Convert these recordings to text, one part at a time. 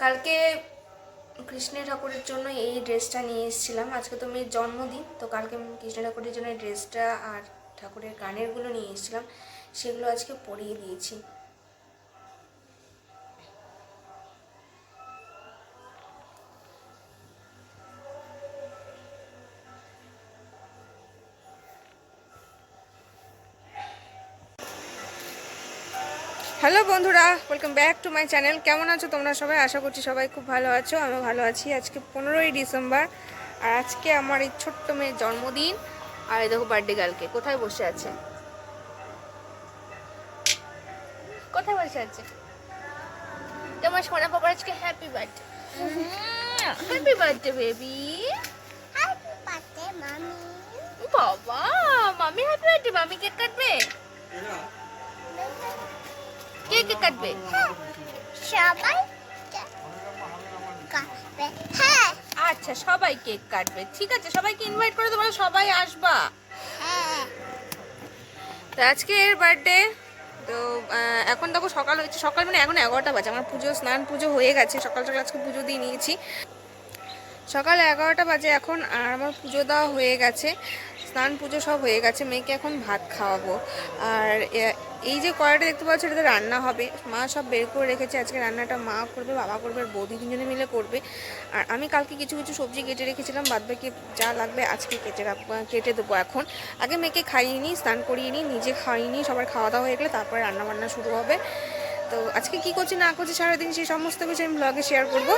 কালকে কৃষ্ণ ঠাকুরের জন্য এই ড্রেসটা নিয়ে এসেছিলাম। আজকে তো মেয়ের জন্মদিন, তো কালকে আমি কৃষ্ণ ঠাকুরের জন্য এই ড্রেসটা আর ঠাকুরের গানেরগুলো নিয়ে এসেছিলাম, সেগুলো আজকে পরিয়ে দিয়েছি। হ্যালো বন্ধুরা, welcome back to my channel. কেমন আছো তোমরা সবাই? আশা করছি সবাই খুব ভালো আছো, আমিও ভালো আছি। আজকে 15ই ডিসেম্বর, আর আজকে আমার এই ছোট্ট মেয়ের জন্মদিন। আর এই দেখো বার্থডে গার্লকে কোথায় বসে আছে, কোথায় বসে আছে তোমার সোনা বাবার। আজকে happy birthday, happy birthday baby, happy birthday মামি। বাবা মামি হ্যাপি বার্থডে। মামি কেক কাটবে? কে কেক কাটবে? সবাই কাটবে। হ্যাঁ আচ্ছা, সবাই কেক কাটবে, ঠিক আছে। সবাইকে ইনভাইট করে দেবো, সবাই আসবা। হ্যাঁ তো আজকে এর বার্থডে। তো এখন দেখো সকাল হয়েছে, সকাল মানে এখন 11টা বাজে। আমার পুজো স্নান পুজো হয়ে গেছে, সকাল সকাল আজকে পুজো দিয়ে নিয়েছি। সকাল 11টা বাজে এখন, আর আমার পুজো দেওয়া হয়ে গেছে, স্নান পুজো সব হয়ে গেছে। মেয়েকে এখন ভাত খাওয়াবো। আর এই যে কড়াইটা দেখতে পাচ্ছ, এটাতে রান্না হবে। মা সব বের করে রেখেছে, আজকে রান্নাটা মা করবে, বাবা করবে, আর বৌদি তিনজনে মিলে করবে। আর আমি কালকে কিছু কিছু সবজি কেটে রেখেছিলাম, বাদবাকি যা লাগবে আজকে কেটে দেবো। এখন আগে মেয়েকে খাইয়ে নিই, স্নান করিয়ে নিই, নিজে খাইয়ে নিই, সবার খাওয়া দাওয়া হয়ে গেলে তারপরে রান্নাবান্না শুরু হবে। তো আজকে কি করছি না করছি সারাদিন সেই সমস্ত কিছু আমি ব্লগে শেয়ার করবো।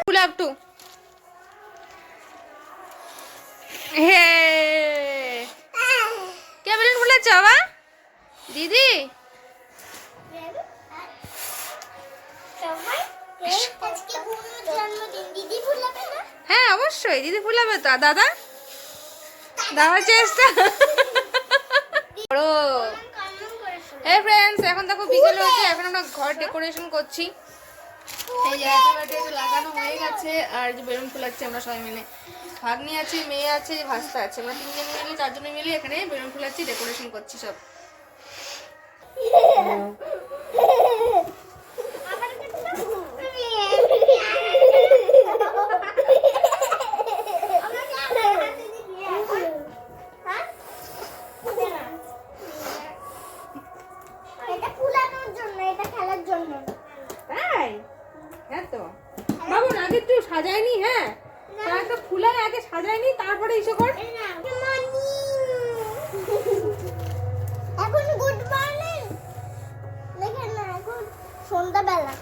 গুলাব টু হে কে বেলুন ফুলাচ্ছে বাবা? দিদি? সবাই আজকে বুনুর জন্মদিন, দিদি ভুলাবে না? হ্যাঁ অবশ্যই দিদি ফুলাবে তো। আর দাদা? দাদার চেষ্টা বড়। এই ফ্রেন্ডস, এখন দেখো বিকেল হয়েছে, এখন আমরা ঘর ডেকোরেশন করছি। এই যে হ্যাপি বার্থডে লাগানো হয়ে গেছে, আর যে বেলুন ফুলাচ্ছি আমরা সবাই মিলে। ভাগ্নি আছে, মেয়ে আছে, ভাস্তা আছে, আমরা তিনজনে মিলে চারজনে মিলে এখানে বেলুন ফুলাচ্ছি, ডেকোরেশন করছি সব। এটা ফুলানোর জন্য, এটা খেলার জন্য। তাই? হ্যাঁ তো বাবু, আগে একটু সাজায়নি? হ্যাঁ, একটা ফুলার আগে সাজায়নি, তারপরে এসে কর। এখন গুড মর্নিং দেখেন না, এখন সন্ধ্যাবেলা।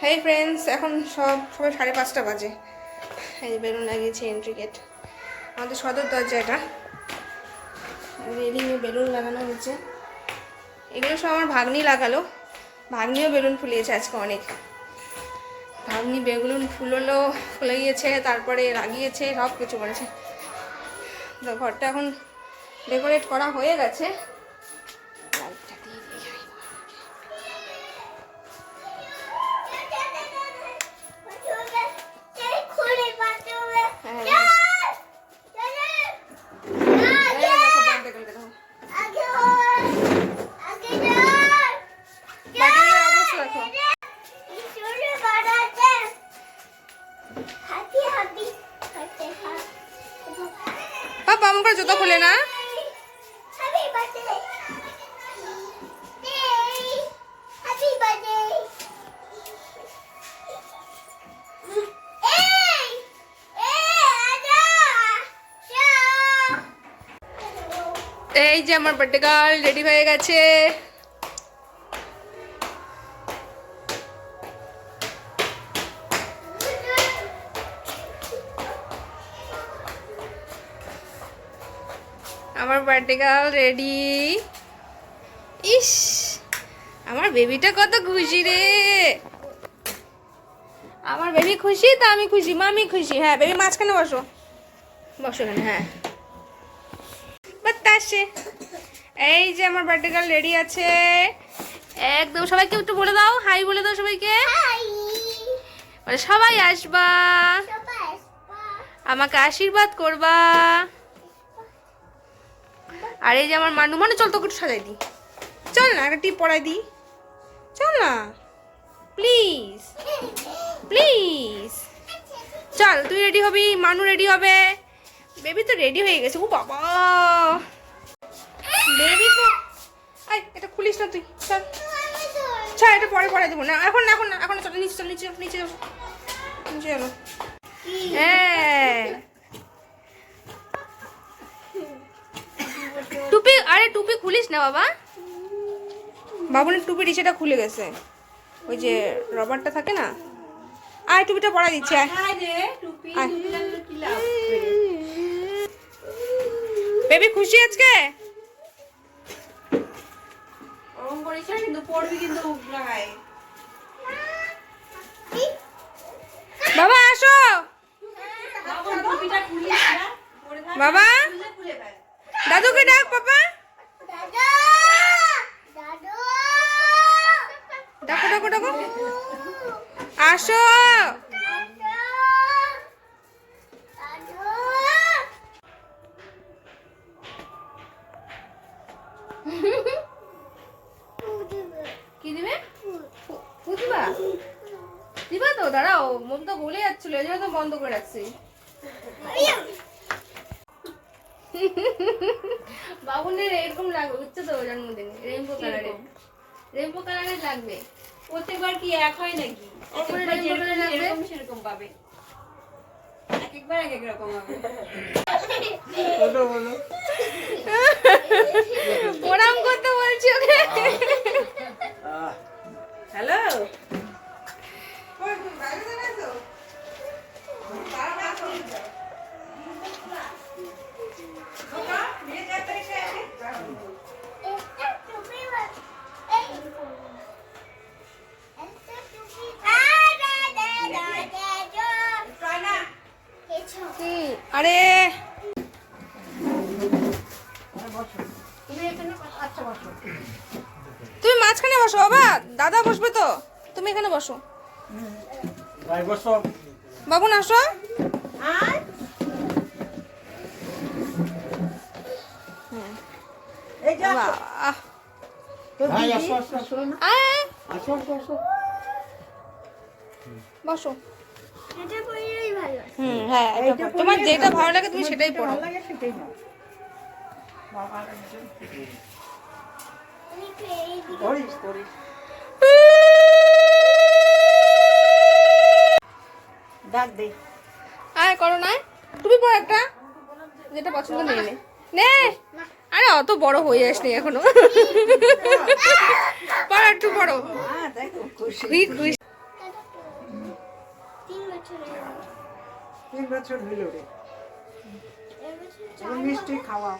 হ্যাঁ ফ্রেন্ডস, এখন সবাই 5:30 বাজে। এই যে বেলুন লাগিয়েছি, এন্ট্রি গেট, আমাদের সদর দরজা। এটা রেলিংয়ে বেলুন লাগানো হয়েছে। এগুলো সব আমার ভাগ্নি লাগালো, ভাগ্নিও বেলুন ফুলিয়েছে আজকে অনেক। ভাগ্নি বেলুন ফুলিয়েছে, তারপরে লাগিয়েছে, সব কিছু করেছে। তো ঘরটা এখন ডেকোরেট করা হয়ে গেছে। লাইটটা দিয়ে দিই। পাপা আমার জুতো খুলে না। এই যে আমার বার্থডে গার্ল রেডি হয়ে গেছে। আমার বার্থডে গার্ল রেডি। ইস, আমার বেবিটা কত খুশি রে। আমার বেবি খুশি তো আমি খুশি, মামি খুশি। হ্যাঁ বেবি মাঝখানে বসো, বসো এখানে। হ্যাঁ বাতাসে। এই যে আমার বার্থডে গার্ল রেডি আছে একদম। সবাইকে একটু বলে দাও, হাই বলে দাও সবাইকে। মানে সবাই আসবা, আমাকে আশীর্বাদ করবা। আর এই যে আমার মানু, মানে চল তোকে একটু সাজাই দিই, চল না একটা টিপ পরাই দিই, চল না প্লিজ প্লিজ। চল তুই রেডি হবি, মানু রেডি হবে, বেবি তো রেডি হয়ে গেছে। ও বাবা বেবি তো, আই এটা খুলিস না তুই, চল চল এটা পরে পরে দেবো না, এখন এখন না, এখন চল নিচে, চল নিচে, নিচে যাবো, নিচে যাবো। হ্যাঁ টুপি, আরে টুপি খুলিস না বাবা, বাবুনের টুপির ইসেটা খুলে গেছে, ওই যে রবারটা থাকে না। আয় টুপিটা পরা দিচ্ছে, বেবি খুশি আজকে? কিন্তু পড়বি কিন্তু বাবা আসো, বাবা দাদুকে ডাক, পাপা ডাকো ডাকো ডাকো, আসো। কি দিবে? দিবা দিবা তো, দাঁড়াও মন তো গলে যাচ্ছিল, এই জন্য তো বন্ধ করে রাখছি। বাবুনের এরকম লাগবে, বুঝছো তো, জন্মদিনে রেইনবো কালারে, রেইনবো কালারে লাগবে। প্রত্যেকবার কি এক হয় নাকি? সেরকম পাবে, এক একবার এক এক রকম হবে। প্রণাম করতে বলছি ওকে। হ্যালো আরে তুমি মাঝখানে বসো বাবা, দাদা বসবে তো, তুমি এখানে বসো। বাবু না আসো, বসো। হ্যাঁ তোমার যেটা ভালো লাগে তুমি সেটাই পড়ো। ডাক দে, আয় করো না, তুমি পড়ো একটা যেটা পছন্দ নেই নে নে। আরে অত বড় হয়ে আসনি এখনো, পড়ো একটু পড়ো। খুশি খুশি 3 বছর হইল রে, মিষ্টি খাওয়া।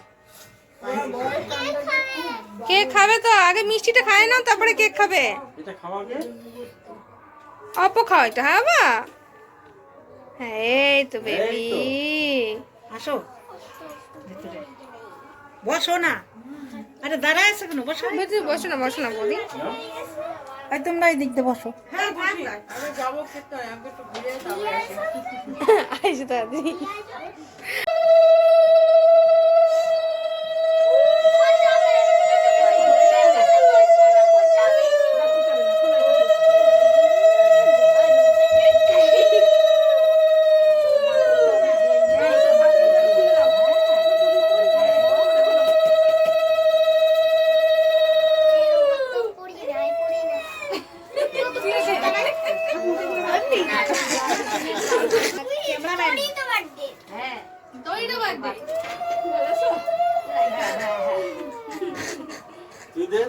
কেক খাবে তো, আগে মিষ্টিটা খায় না তারপরে কেক খাবে। এটা খাওয়াবে, অল্প খাও এটা। হ্যাঁ বাবা, হ্যাঁ এই তো বেবি, আসো ভিতরে বসো না, আরে দাঁড়ায় আছে কেন, বসো ভেতরে বসো না, বসো না বৌদি। এই তোমরা এই দিক দিয়ে বসো। আইসো তাড়াতাড়ি।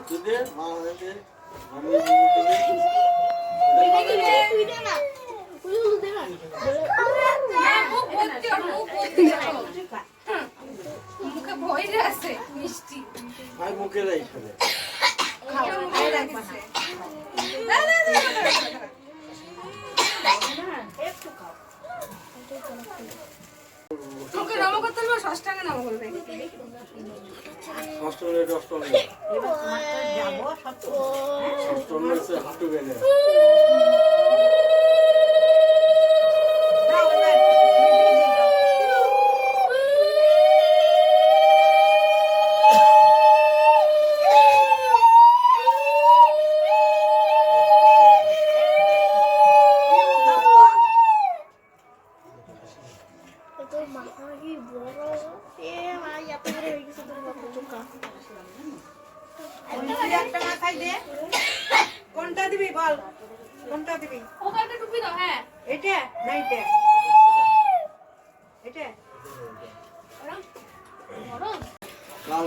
তুই দে মা দে, আমি মুখে ভয় আছে মিষ্টি, ভাই মুখে রাই খাবে। ওকে নম করতে বলবো, ষষ্ঠাঙ্গে নম করবে। অষ্টমী অষ্টমী অষ্টমী হচ্ছে হাঁটু বেনে তোর মাথা কি বড় এ ভাই এত বড় হয়ে গেছে তোর মাথা চোখা একটা মাথায় দে। কোনটা দিবি বল, কোনটা দিবি? ওকে একটা টুপি দাও। হ্যাঁ এটা না এটা? এটা লাল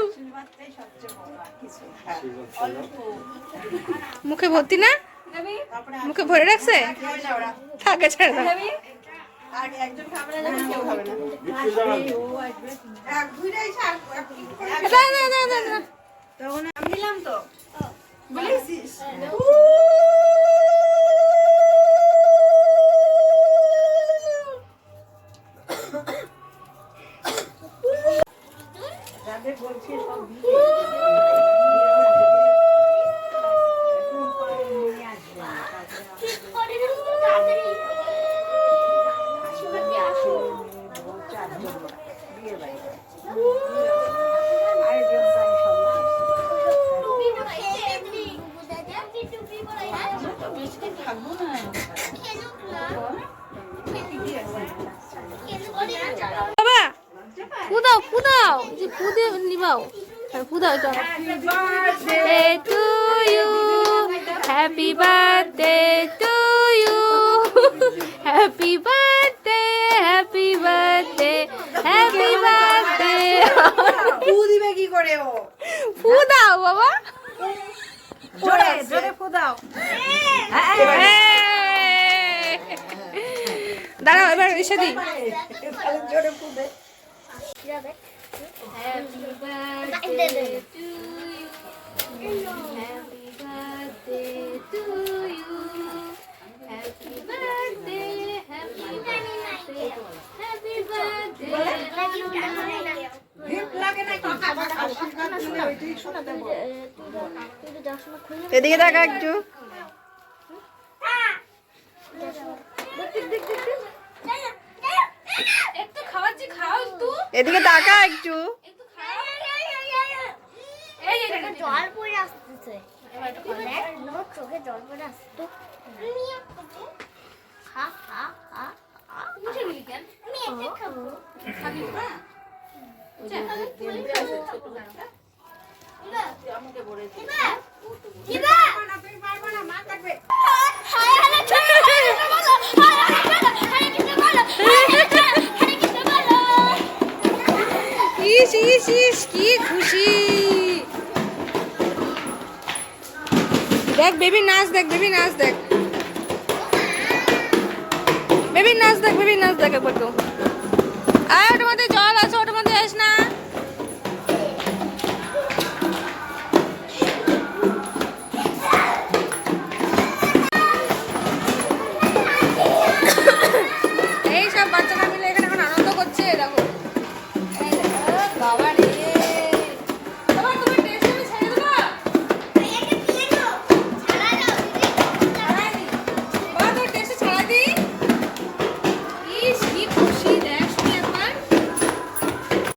আশীর্বাদটাই সবচেয়ে বড়, আর কিছু না। মুখে ভর্তি না, তারপরে মুখে ভরে রাখছে, খেয়ে না ওরা। থাকে ছেড়ে দাও। আর একজন খাবে না, যখন কেউ খাবে না। বিক্রি জানান এক ঘুরে এসে না, না, না, না, না। তখন আমি নিলাম তো বলেছিস। যাদের বলছি সব দিয়ে ঠিক করে দিন তাড়াতাড়ি আশীর্বাদ দিয়ে আসো টুপি পরাই এমনি দাদা টুপি পরাই থাকবো না। বাবা ফুদাও ফুদাও, যে ফুদে নিবাও, ফুদাও এটা। Birthday to you, happy birthday to you, happy birthday, happy birthday, happy birthday. ফু দিবে কি করে ও? ফুদাও বাবা, জোরে জোরে ফু দাও। দাঁড়াও এবার এসে দিই। জোরে ফু দে। হ্যাপি দে দে Happy birthday to you. Happy birthday, happy birthday, happy birthday. ভিড় লাগে না কি? আশীর্বাদ দিলে ওইটাই সত্যি বল। তুই দর্শন খুলে এদিকে দেখা একটু। একটু খাওয়াচ্ছি, খাও একটু, এদিকে তাকা একটু। একটু খাও। এই যে এটা জল পড়ে আসতেছে ওর চোখে জল পড়ে আসতো খা খা খা মুছে নিলি কেন? আমি একটা খাবো খাবি না? তুমি পারবে না, মা কাটবে। ইস ইস ইস কি খুশি। দেখ বেবি নাচ, দেখ বেবি নাচ, দেখ বেবি নাচ, দেখ বেবি নাচ, দেখ একবার তো। আর তোমাদের জল আছে।